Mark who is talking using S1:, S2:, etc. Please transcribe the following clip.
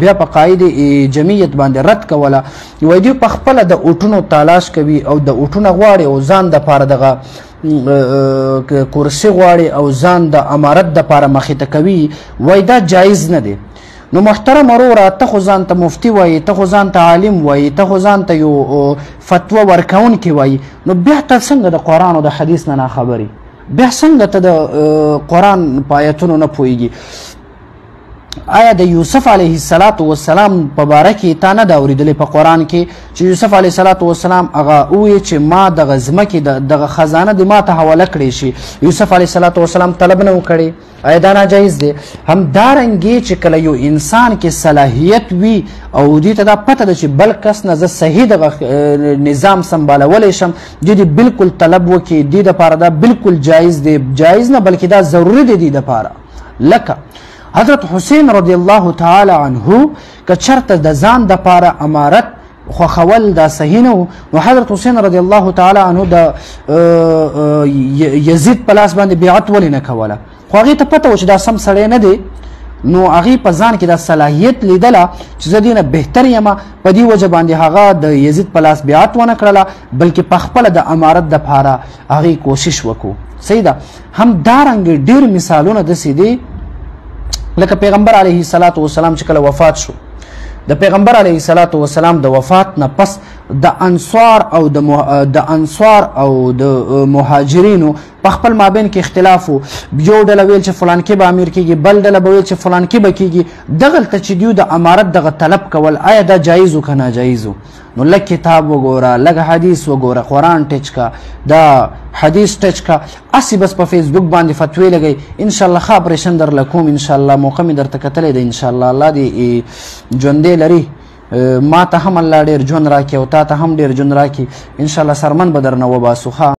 S1: بیا په قاعده جمعیت باندې رد کوله. وایي دوی په خپله د اوټونو تلاش کوي او د اوټونه غواړي او ځان دپاره دغه کرسي غواړي او ځان د امارت دپاره مخې ته کوي. وایي دا جایز نه دی. نو محترم وروره ته خو ځان ته مفتي وایي، ته خو ځان ته عالم وایي، ته خو ځان ته یو فتوا ورکوونکی وایي، نو بیا ته څنګه د قرآن او د حدیث نه ناخبري؟ بیا څنګه ته د قرآن په آیتونو نه پوهېږي؟ آیا د یوسف علیه السلام په باره کې تا نه ده اورېدلې په قرآن کې چې یوسف علیه السلام هغه وویې چې ما دغه ځمکې دغه خزانه د ما ته حواله کړې شي؟ یوسف علیه السلام طلب نه و کړی. آیا دا ناجایز دی؟ همدارنګې چې کله یو انسان کې صلاحیت وي او دې ته دا پته ده چې بل کس نه زه صحیح دغه نظام سمبالولی شم، دې بالکل طلب وکړي، دې دپاره دا بالکل جایز دی. جایز نه بلکې دا ضروري دی دې دپاره. لکه حضرت حسین رضی الله تعالی عنه که چرته د ځان دپاره امارت خوښول دا صحیح نه و، نو حضرت حسین رضی الله تعالی عنه د یزید په لاس باندې بیعت ولې نه کوله؟ خو هغې ته پته و چې دا سم سړی نه دی، نو هغې په ځان کې دا صلاحیت لیدله چې زه دې نه بهتر یم. په دې وجه باندې هغه د یزید په لاس بیعت ونه کړله، بلکې په خپله د امارت دپاره هغې کوشش وکړو. صحیح ده. همدارنګې ډېر مثالونه داسې دي لکه پیغمبر علیه السلام چې کله وفات شو، د پیغمبر علیه السلام د وفات نه پس د انصار او د مهاجرینو په خپل مابین کې اختلاف و. یو ډله ویل چې فلانکي به امیر کېږي، بل ډله به ویل چې فلانکي به کېږي. دغلته چې دوی د امارت دغه طلب کول، آیا دا جایز و که ناجایز و؟ نو لږ کتاب وګوره، لږ حدیث وګوره، قرآن ټچ کا، دا حدیث ټچ کا. هسې بس په فیسبوک باندې فتوی لګئ. انشاءالله ښه اپریشن درله کوم، انشاءالله موقع مې درته کتلی ده. انشاءالله الله دې ژوندی لري، ما ته هم الله ډېر ژوند راکړي او تا ته هم ډېر ژوند راکړي. انشاءالله سرمن به درنه وباسو.